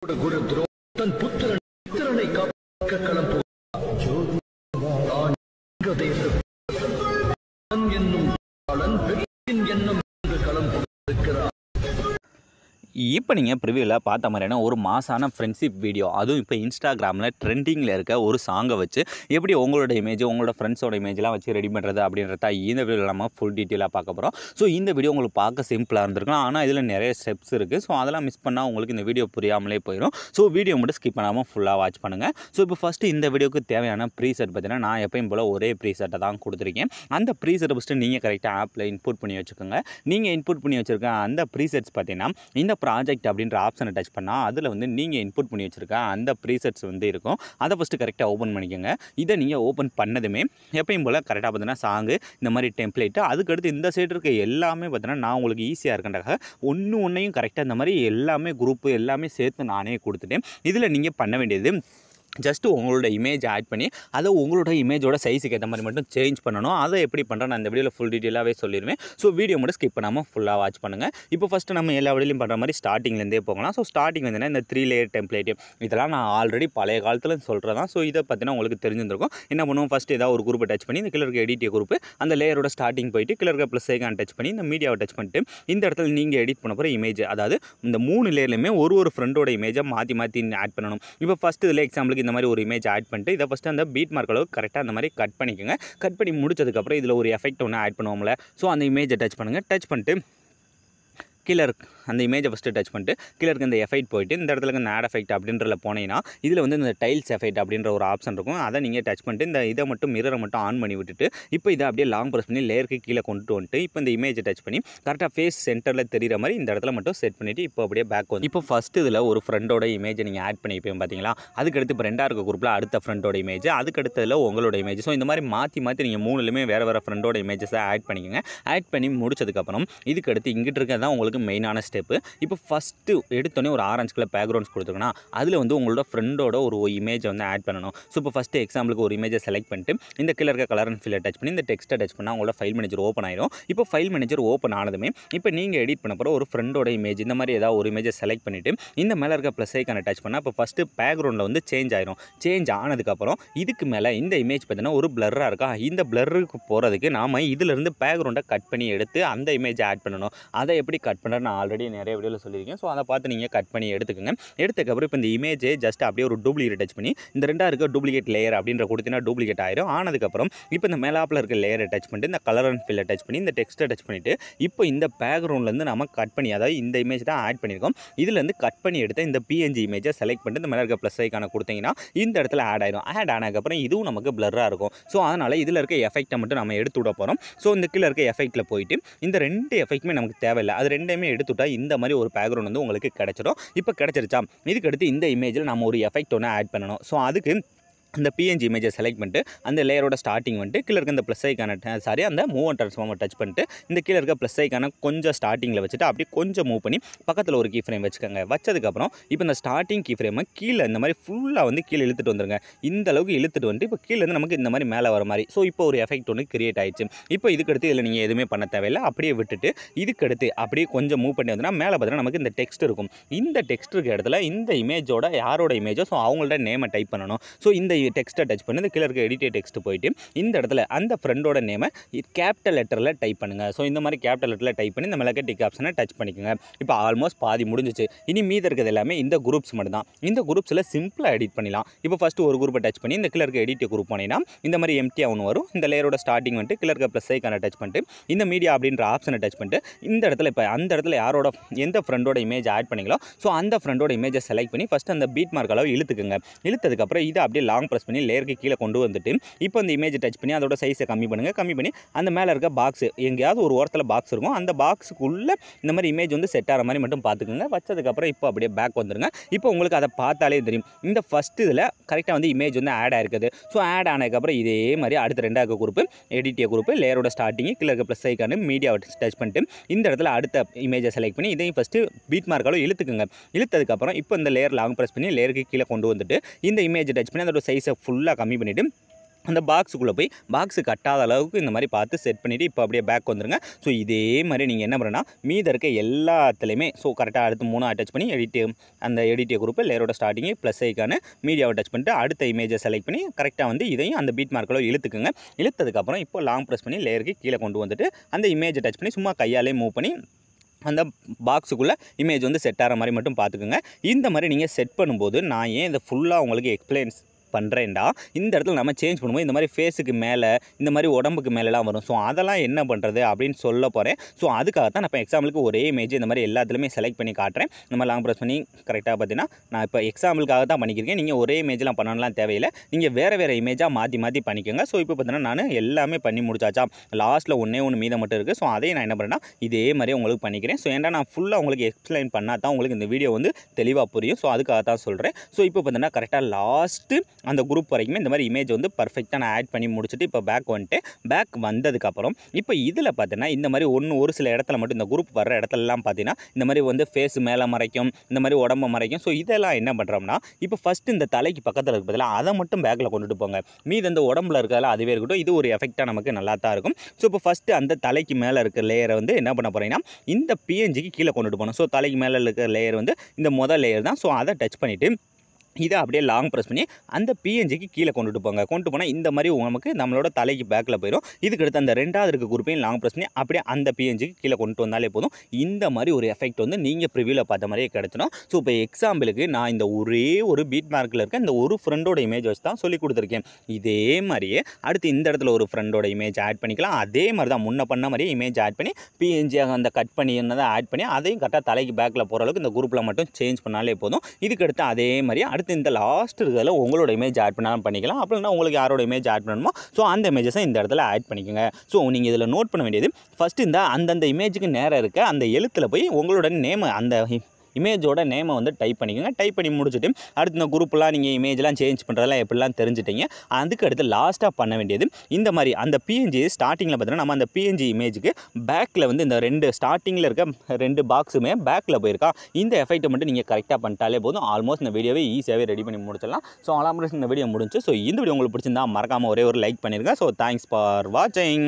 குரு துரோணன் தன் புத்திரனை காக்க களம் என்னும் எண்ணம் களம் இருக்கிறார். இப்போ நீங்கள் ப்ரிவியூவில் பார்த்த மாதிரியான ஒரு மாசான ஃப்ரெண்ட்ஷிப் வீடியோ, அதுவும் இப்போ இன்ஸ்டாகிராமில் ட்ரெண்டிங்கில் இருக்க ஒரு சாங்கை வச்சு எப்படி உங்களோட இமேஜ் உங்களோட ஃப்ரெண்ட்ஸோட இமேஜ்லாம் வச்சு ரெடி பண்ணுறது அப்படின்றத இந்த வீடியோவில் நம்ம ஃபுல் டீட்டெயிலாக பார்க்க போகிறோம். ஸோ இந்த வீடியோ உங்களுக்கு பார்க்க சிம்பிளாக இருந்திருக்கும், ஆனால் இதில் நிறைய ஸ்டெப்ஸ் இருக்குது. ஸோ அதெல்லாம் மிஸ் பண்ணால் உங்களுக்கு இந்த வீடியோ புரியாமலே போயிடும். ஸோ வீடியோ மட்டும் ஸ்கிப் பண்ணாமல் ஃபுல்லாக வாட்ச் பண்ணுங்கள். ஸோ இப்போ ஃபஸ்ட்டு இந்த வீடியோக்கு தேவையான ப்ரீசெட் பார்த்தீங்கன்னா நான் எப்பயும் போல் ஒரே ப்ரீசெட்டை தான் கொடுத்துருக்கேன். அந்த ப்ரீசெட்டை ஃபஸ்ட்டு நீங்கள் கரெக்டாக ஆப்பில் இன்புட் பண்ணி வச்சுக்கோங்க. நீங்கள் இன்புட் பண்ணி வச்சுருக்க அந்த ப்ரீசெட்ஸ் பார்த்தீங்கன்னா இந்த ப்ராஜெக்ட் அப்படின்ற ஆப்ஷனை டச் பண்ணால் அதில் வந்து நீங்கள் இன்புட் பண்ணி வச்சுருக்க அந்த ப்ரீசெட்ஸ் வந்து இருக்கும். அதை ஃபஸ்ட்டு கரெக்டாக ஓப்பன் பண்ணிக்கோங்க. இதை நீங்கள் ஓப்பன் பண்ணதுமே எப்பயும் போல் கரெக்டாக பார்த்தீங்கன்னா சாங்கு இந்த மாதிரி டெம்ப்ளேட்டு, அதுக்கடுத்து இந்த சைடு இருக்க எல்லாமே பார்த்தீங்கன்னா நான் உங்களுக்கு ஈஸியாக இருக்கின்றக்காக ஒன்றையும் கரெக்டாக இந்த மாதிரி எல்லாமே குரூப்பு எல்லாமே சேர்த்து நானே கொடுத்துட்டேன். இதில் நீங்கள் பண்ண வேண்டியது ஜஸ்ட்டு உங்களோட இமேஜ் ஆட் பண்ணி அதை உங்களோட இமேஜோட சைஸுக்கு ஏற்ற மாதிரி மட்டும் சேஞ்ச் பண்ணணும். அதை எப்படி பண்ணுறேன் நான் இந்த வீடியோவில் ஃபுல் டீட்டெயிலாகவே சொல்லிடுவேன். ஸோ வீடியோ மட்டும் ஸ்கிப் பண்ணாமல் ஃபுல்லாக வாட்ச் பண்ணுங்கள். இப்போ ஃபஸ்ட்டு நம்ம எல்லா வீடியோலையும் பண்ணுற மாதிரி ஸ்டார்டிங்லேருந்தே போகலாம். ஸோ ஸ்டார்டிங் வந்து இந்த 3 லேயர் டெம்ப்ளேட்டு இதெல்லாம் நான் ஆல்ரெடி பழைய காலத்தில் சொல்கிறது தான். ஸோ இதை பார்த்தீங்கன்னா உங்களுக்கு தெரிஞ்சிருக்கும். என்ன பண்ணுவோம், ஃபஸ்ட்டு ஏதாவது ஒரு குரூப்பை டச் பண்ணி இந்த கீழே இருக்க எடிட்டிய குரூப்பு அந்த லேயரோட ஸ்டார்டிங் போயிட்டு கீழே இருக்க ப்ளஸ் ஐகான் டச் பண்ணி இந்த மீடியாவை டச் பண்ணிட்டு இந்த இடத்துல நீங்கள் எடிட் பண்ண போகிற இமேஜ், அதாவது இந்த 3 லேயர்லையுமே ஒரு ஃப்ரெண்டோட இமேஜை மாற்றி ஆட் பண்ணணும். இப்போ ஃபஸ்ட்டு இதில் எக்ஸாம்பிளுக்கு இந்த மாதிரி ஒரு இமேஜ் ஆட் பண்ணிட்டு இதை ஃபஸ்ட்டு அந்த பீட் மார்க் அளவுக்கு கரெக்டாக அந்த மாதிரி கட் பண்ணிக்கோங்க. கட் பண்ணி முடிச்சதுக்கப்புறம் இதில் ஒரு எஃபெக்ட் ஒன்று ஆட் பண்ணுவோம்ல. ஸோ அந்த இமேஜை டச் பண்ணுங்கள். டச் பண்ணிட்டு கீழே அந்த இமேஜை ஃபஸ்ட்டு டச் பண்ணிட்டு கீழே இருக்க இந்த எஃபெக்ட் போயிட்டு இந்த இடத்துல இந்த ஆட் எஃபெக்ட் அப்படின்றத போனீங்கன்னா இதில் வந்து இந்த டைல்ஸ் எஃபெக்ட் அப்படின்ற ஒரு ஆப்ஷன் இருக்கும். அதை நீங்கள் டச் பண்ணிட்டு இந்த இதை மட்டும் மிரரை மட்டும் ஆன் பண்ணி விட்டுட்டு இப்போ இதை அப்படியே லாங் ப்ரெஸ் பண்ணி லேயருக்கு கீழே கொண்டு வந்துட்டு இப்போ இந்த இமேஜை டச் பண்ணி கரெக்டாக ஃபேஸ் சென்டரில் தெரிகிற மாதிரி இந்த இடத்துல மட்டும் செட் பண்ணிவிட்டு இப்போ அப்படியே பேக் வந்து இப்போ ஃபஸ்ட்டு இதில் ஒரு ஃப்ரெண்டோட இமேஜை நீங்கள் ஆட் பண்ணிப்பேன் பார்த்தீங்களா. அதுக்கடுத்து இப்போ 2ஆக இருக்க குரூப்பில் அடுத்த ஃப்ரெண்டோட இமேஜ், அதுக்கடுத்ததில் உங்களோட இமேஜ். ஸோ இந்த மாதிரி மாற்றி நீங்கள் 3லுமே வேறு ஃப்ரெண்டோட இமேஜஸை ஆட் பண்ணிக்கோங்க. ஆட் பண்ணி முடிச்சதுக்கப்புறம் இதுக்கடுத்து இங்கிட்டு இருக்கிறது தான் உங்களுக்கு மெயினான ஸ்டெப்பு. இப்போ ஃபஸ்ட்டு எடுத்தோடனே ஒரு ஆரஞ்சு கலர் பேக்ரவுண்ட்ஸ் கொடுத்துருக்கோன்னா அதில் வந்து உங்களோட ஃப்ரெண்டோட ஒரு இமேஜை வந்து ஆட் பண்ணணும். ஸோ இப்போ ஃபஸ்ட்டு எக்ஸாம்பிளுக்கு ஒரு இமேஜை செலக்ட் பண்ணிட்டு இந்த கீழே இருக்க கலர் அண்ட் ஃபில்லை டச் பண்ணி இந்த டெக்ஸ்ட்டை டச் பண்ணால் உங்களோட ஃபைல் மேனேஜர் ஓப்பன் ஆயிடும். இப்போ ஃபைல் மேனேஜர் ஓப்பன் ஆனதுமே இப்போ நீங்கள் எடிட் பண்ண போகிற ஒரு ஃப்ரெண்டோட இமேஜ் இந்த மாதிரி ஏதாவது ஒரு இமேஜை செலக்ட் பண்ணிவிட்டு இந்த மேலே இருக்க ப்ளஸ் ஐக்கானை டச் பண்ணால் இப்போ ஃபஸ்ட்டு பேக்ரவுண்டில் வந்து சேஞ்ச் ஆயிரும். சேஞ்ச் ஆனதுக்கப்புறம் இதுக்கு மேலே இந்த இமேஜ் பார்த்தீங்கன்னா ஒரு பிளர்ராக இருக்கா. இந்த பிளருக்கு போகிறதுக்கு நாம் இதிலிருந்து பேக்ரவுண்டை கட் பண்ணி எடுத்து அந்த இமேஜை ஆட் பண்ணணும். அதை எப்படி கட் பண்ணுறது நான் ஆல்ரெடி நிறைய வீடியோவில் சொல்லியிருக்கேன். ஸோ அதை பார்த்து நீங்கள் கட் பண்ணி எடுத்துக்கோங்க. எடுத்துக்கப்புறம் இப்போ இந்த இமேஜை ஜஸ்ட் அப்படியே ஒரு டூப்ளிகேட் டச் பண்ணி இந்த 2ஆக இருக்க டூப்ளிகேட் லேயர் அப்படின்ற கொடுத்தீங்கன்னா டூப்ளிகேட் ஆயிரும். ஆனதுக்கப்புறம் இப்போ இந்த மேலாப்பில் இருக்க லேயரை டச் பண்ணிட்டு இந்த கலர் அண்ட் ஃபில்லை டச் பண்ணி இந்த டெக்ஸ்ட்டை டச் பண்ணிவிட்டு இப்போ இந்த பேக்ரவுண்ட்லேருந்து நம்ம கட் பண்ணி, அதாவது இந்த இமேஜ் தான் ஆட் பண்ணியிருக்கோம், இதுலேருந்து கட் பண்ணி எடுத்த இந்த PNG இமேஜை செலக்ட் பண்ணிட்டு இந்த மேலே இருக்க ப்ளஸ் ஐக்கான கொடுத்தீங்கன்னா இந்த இடத்துல ஆட் ஆயிரும். ஆட் ஆனதுக்கப்புறம் இதுவும் நமக்கு பிளர்ராக இருக்கும். ஸோ அதனால் இதில் இருக்க எஃபெக்ட்டை மட்டும் நம்ம எடுத்து விட போகிறோம். ஸோ இந்த கீழே இருக்க எஃபெக்ட்டில் போயிட்டு இந்த 2 எஃபெக்ட்டுமே நமக்கு தேவையில்லை, அது 2மே எடுத்துவிட்டா இந்த மாதிரி ஒரு பேக்ரவுண்ட் வந்து உங்களுக்கு கிடைச்சிடும். இப்போ கிடைச்சிருச்சா, இதுக்கடுத்து இந்த இமேஜில் நம்ம ஒரு எஃபெக்ட் ஒன்று ஆட் பண்ணணும். ஸோ அதுக்கு இந்த PNG இமேஜை செலக்ட் பண்ணிட்டு அந்த லேயரோட ஸ்டார்டிங் வந்துட்டு கீழே இருக்க இந்த ப்ளஸ் ஐக்கான அந்த மூவ் அண்ட் ட்ரான்ஸ்ஃபார்மை டச் பண்ணிட்டு இந்த கீழே இருக்க ப்ளஸ் ஐக்கான கொஞ்சம் ஸ்டார்டிங்கில் வச்சுட்டு அப்படியே கொஞ்சம் மூவ் பண்ணி பக்கத்தில் ஒரு கீ ஃப்ரேம் வச்சுக்கோங்க. வச்சதுக்கப்புறம் இப்போ இந்த ஸ்டார்டிங் கீ ஃப்ரேமை கீழே இந்த மாதிரி ஃபுல்லாக வந்து கீழே இழுத்துட்டு வந்துருங்க. இந்த அளவுக்கு இழுத்துட்டு வந்துட்டு இப்போ கீழே இருந்து நமக்கு இந்த மாதிரி மேலே வர மாதிரி. ஸோ இப்போ ஒரு எஃபெக்ட் ஒன்று கிரியேட் ஆயிடுச்சு. இப்போ இதுக்கடுத்து இதில் நீங்கள் எதுவுமே பண்ண தேவையில்லை, அப்படியே விட்டுட்டு இதுக்கடுத்து அப்படியே கொஞ்சம் மூவ் பண்ணி வந்தோம்னா மேலே பார்த்தீங்கன்னா நமக்கு இந்த டெக்ஸ்ட் இருக்கும். இந்த டெக்ஸ்ட் இருக்க இடத்துல இந்த இமேஜோட யாரோட இமேஜோ ஸோ அவங்களோட நேமை டைப் பண்ணணும். ஸோ இந்த டெக்ஸ்ட்டை டச் பண்ணி இந்த கீழே இருக்க எடிட்டே டெக்ஸ்ட் போயிட்டு இந்த இடத்துல அந்த ஃப்ரெண்டோட நேமை கேபிட்டல் லெட்டரில் டைப் பண்ணுங்கள். ஸோ இந்த மாதிரி கேபிட்டல் லெட்டரில் டைப் பண்ணி இந்த மேலே டிக் ஆப்ஷனை டச் பண்ணிக்கோங்க. இப்போ ஆல்மோஸ்ட் பாதி முடிஞ்சிச்சு. இனி மீதி இருக்கிறது எல்லாமே இந்த குரூப்ஸ் மட்டும் தான். இந்த குரூப்ஸில் சிம்பிளாக எடிட் பண்ணிடலாம். இப்போ ஃபஸ்ட்டு ஒரு குரூப்பை டச் பண்ணி இந்த கீழே இருக்க எடிட் குரூப் போனீங்கன்னா இந்த மாதிரி எம்டியாக ஒன்று வரும். இந்த லேயரோட ஸ்டார்டிங் வந்துட்டு கீழே இருக்க ப்ளஸ் ஐக்கானை டச் பண்ணிட்டு இந்த மீடியா அப்படின்ற ஆப்ஷனை டச் பண்ணிட்டு இந்த இடத்துல இப்போ அந்த இடத்துல யாரோட எந்த ஃப்ரெண்டோட இமேஜ் ஆட் பண்ணிங்களோ ஸோ அந்த ஃப்ரெண்டோட இமேஜை செலக்ட் பண்ணி ஃபஸ்ட்டு அந்த பீட் மார்க் அளவு இழுத்துக்குங்க. இழுத்ததுக்கப்புறம் இதை அப்படியே லாங் ப்ரெஸ் பண்ணி லேயருக்கு கீழே கொண்டு வந்துட்டு இப்போ இந்த இமேஜை டச் பண்ணி அதோட சைஸை கம்மி பண்ணுங்கள். கம்மி பண்ணி அந்த மேலே இருக்க பாக்ஸ் எங்கேயாவது ஒரு ஓரத்தில் பாக்ஸ் இருக்கும், அந்த பாக்ஸுக்குள்ளே இந்த மாதிரி இமேஜ் வந்து செட் ஆகிற மாதிரி மட்டும் பார்த்துக்குங்க. வச்சதுக்கப்புறம் இப்போ அப்படியே பேக் வந்துருங்க. இப்போ உங்களுக்கு அதை பார்த்தாலே தெரியும் இந்த ஃபஸ்ட்டு இதில் கரெக்டாக வந்து இமேஜ் வந்து ஆட் ஆயிருக்குது. ஸோ ஆட் ஆனதுக்கப்புறம் இதே மாதிரி அடுத்த 2ஆக குரூப்பு எடிட்டிய குரூப்பு லேயரோட ஸ்டார்டிங் கீழே இருக்க ப்ளஸ் ஐக்கானு மீடியாவை டச் பண்ணிட்டு இந்த இடத்துல அடுத்த இமேஜை செலக்ட் பண்ணி இதையும் ஃபஸ்ட்டு பீட் மார்க்காலும் இழுத்துக்குங்க. இழுத்ததுக்கப்புறம் இப்போ இந்த லேயர் லாங் ப்ரெஸ் பண்ணி லேயருக்கு கீழே கொண்டு வந்துட்டு இந்த இமேஜை டச் பண்ணி அதோட சைஸை ஃபுல்லாக கம்மி பண்ணிவிட்டு அந்த பாக்ஸுக்குள்ளே போய் பாக்ஸு கட்டாத அளவுக்கு இந்த மாதிரி பார்த்து செட் பண்ணிவிட்டு இப்போ அப்படியே பேக் வந்துருங்க. ஸோ இதே மாதிரி நீங்கள் என்ன பண்ணுறேன்னா மீத இருக்க எல்லாத்துலேயுமே ஸோ கரெக்டாக அடுத்து 3 அட்டாச் பண்ணி அந்த எடிட்டிய குரூப்பு லேயரோட ஸ்டார்டிங்கு ப்ளஸ் ஐக்கான மீடியாவை டச் பண்ணிட்டு அடுத்த இமேஜை செலக்ட் பண்ணி கரெக்டாக வந்து இதையும் அந்த பீட் மார்க்கில் இழுத்துக்குங்க. இழுத்ததுக்கப்புறம் இப்போ லாங் ப்ரெஸ் பண்ணி லேயருக்கு கீழே கொண்டு வந்துட்டு அந்த இமேஜை டச் பண்ணி சும்மா கையாலே மூவ் பண்ணி அந்த பாக்ஸுக்குள்ளே இமேஜ் வந்து செட் ஆகிற மாதிரி மட்டும் பார்த்துக்குங்க. இந்த மாதிரி நீங்கள் செட் பண்ணும்போது நான் ஏன் இதை ஃபுல்லாக உங்களுக்கு எக்ஸ்பிளைன்ஸ் பண்ணுறேன்டா, இந்த இடத்துல நம்ம சேஞ்ச் பண்ணும்போது இந்த மாதிரி ஃபேஸுக்கு மேலே இந்த மாதிரி உடம்புக்கு மேலெலாம் வரும். ஸோ அதெல்லாம் என்ன பண்ணுறது அப்படின்னு சொல்ல போகிறேன். ஸோ அதுக்காக தான் நான் இப்போ எக்ஸாம்பிளுக்கு ஒரே இமேஜ் இந்த மாதிரி எல்லாத்துலேயுமே செலக்ட் பண்ணி காட்டுறேன். இந்த மாதிரி லாங் ப்ரெஸ் பண்ணி கரெக்டாக பார்த்தீங்கன்னா நான் இப்போ எக்ஸாம்பிளுக்காக தான் பண்ணிக்கிறேன். நீங்கள் ஒரே இமேஜ்லாம் பண்ணணும்லாம் தேவையில்லை. நீங்கள் வேறு இமேஜாக மாற்றி மாற்றிக்கோங்க. ஸோ இப்போ பார்த்தீங்கன்னா நான் எல்லாமே பண்ணி முடிச்சாச்சா, லாஸ்ட்டில் ஒன்று மீதம் மட்டும் இருக்குது. ஸோ அதையும் நான் என்ன பண்ணுறேன்னா இதே மாதிரி உங்களுக்கு பண்ணிக்கிறேன். ஸோ ஏன்னா நான் ஃபுல்லாக உங்களுக்கு எக்ஸ்பிளைன் பண்ணால் தான் உங்களுக்கு இந்த வீடியோ வந்து தெளிவாக புரியும். ஸோ அதுக்காக தான் சொல்கிறேன். ஸோ இப்போ பார்த்தீங்கன்னா கரெக்டாக லாஸ்ட்டு அந்த குரூப் வரைக்குமே இந்த மாதிரி இமேஜ் வந்து பர்ஃபெக்டாக நான் ஆட் பண்ணி முடிச்சுட்டு இப்போ பேக் வந்துட்டு பேக் வந்ததுக்கப்புறம் இப்போ இதில் பார்த்தீங்கன்னா இந்த மாதிரி ஒரு சில இடத்துல மட்டும் இந்த குரூப் வர்ற இடத்துலலாம் பார்த்தீங்கன்னா இந்த மாதிரி வந்து ஃபேஸ் மேலே மறைக்கும், இந்த மாதிரி உடம்பை மறைக்கும். ஸோ இதெல்லாம் என்ன பண்ணுறோம்னா இப்போ ஃபஸ்ட்டு இந்த தலைக்கு பக்கத்தில் இருக்க பதிலாக அதை மட்டும் பேக்கில் கொண்டுட்டு போங்க. மீது இந்த உடம்புல இருக்கிறதெல்லாம் அதுவே இருக்கட்டும். இது ஒரு எஃபெக்டாக நமக்கு நல்லா தான் இருக்கும். ஸோ இப்போ ஃபஸ்ட்டு அந்த தலைக்கு மேலே இருக்க லேயரை வந்து என்ன பண்ண போகிறீங்கன்னா இந்த பிஎன்ஜிக்கு கீழே கொண்டுட்டு போகணும். ஸோ தலைக்கு மேலே இருக்கிற லேயர் வந்து இந்த முதல் லேயர் தான். ஸோ அதை டச் பண்ணிவிட்டு இதை அப்படியே லாங் ப்ரெஸ் பண்ணி அந்த பிஎன்ஜிக்கு கீழே கொண்டுட்டு போனால் இந்த மாதிரி நமக்கு நம்மளோட தலைக்கு பேக்கில் போயிடும். இதுக்கடுத்து அந்த ரெண்டாவது இருக்க குரூப்பையும் லாங் ப்ரெஸ் பண்ணி அப்படியே அந்த பிஎன்ஜிக்கு கீழே கொண்டு வந்தாலே போதும். இந்த மாதிரி ஒரு எஃபெக்ட் வந்து நீங்கள் ப்ரிவியூவில் பார்த்த மாதிரியே கிடச்சிடும். ஸோ இப்போ எக்ஸாம்பிளுக்கு நான் இந்த ஒரே ஒரு பீட் மார்க்கில் இருக்க இந்த ஒரு ஃப்ரெண்டோட இமேஜ் வச்சு தான் சொல்லி கொடுத்துருக்கேன். இதே மாதிரியே அடுத்து இந்த இடத்துல ஒரு ஃப்ரெண்டோட இமேஜ் ஆட் பண்ணிக்கலாம். அதே மாதிரி தான் முன்ன பண்ண மாதிரியே இமேஜ் ஆட் பண்ணி பிஎன்ஜியாக அந்த கட் பண்ணி என்னதான் ஆட் பண்ணி அதையும் கரெக்டாக தலைக்கு பேக்கில் போகிற அளவுக்கு இந்த குரூப்பில் மட்டும் சேஞ்ச் பண்ணாலே போதும். இதுக்கடுத்து அதே மாதிரியே இந்த லாஸ்ட் இருக்கிறதுல உங்களோட இமேஜ் ஆட் பண்ணாலும் பண்ணிக்கலாம். அப்படின்னா உங்களுக்கு யாரோட இமேஜ் ஆட் பண்ணணுமோ ஸோ அந்த இமேஜஸை இந்த இடத்துல ஆட் பண்ணிக்கோங்க. ஸோ நீங்கள் இதில் நோட் பண்ண வேண்டியது ஃபஸ்ட்டு இந்த அந்தந்த இமேஜுக்கு நேராக இருக்க அந்த எழுத்தில் போய் உங்களோட நேம் அந்த இமேஜோட நேமை வந்து டைப் பண்ணிக்கோங்க. டைப் பண்ணி முடிச்சுட்டு அடுத்து இந்த குரூப்லாம் நீங்கள் இமேஜ்லாம் சேஞ்ச் பண்ணுறதெல்லாம் எப்படிலாம் தெரிஞ்சுட்டீங்க. அதுக்கு அடுத்து லாஸ்ட்டாக பண்ண வேண்டியது இந்த மாதிரி அந்த பிஎன்ஜி ஸ்டார்டிங்கில் பார்த்தீங்கன்னா நம்ம அந்த பிஎன்ஜி இமேஜுக்கு பேக்கில் வந்து இந்த ரெண்டு ஸ்டார்டிங்கில் இருக்க 2 பாக்ஸுமே பேக்கில் போயிருக்கா. இந்த எஃபெக்ட்டை மட்டும் நீங்கள் கரெக்டாக பண்ணிட்டாலே போதும். ஆல்மோஸ்ட் இந்த வீடியோவை ஈஸியாகவே ரெடி பண்ணி முடிச்சிடலாம். ஸோ ஆல்மோஸ்ட் இந்த வீடியோ முடிஞ்சு. ஸோ இந்த வீடியோ உங்களுக்கு பிடிச்சிருந்தா மறக்காமல் ஒரே ஒரு லைக் பண்ணிடுங்க. ஸோ தேங்க்ஸ் ஃபார் வாட்சிங்.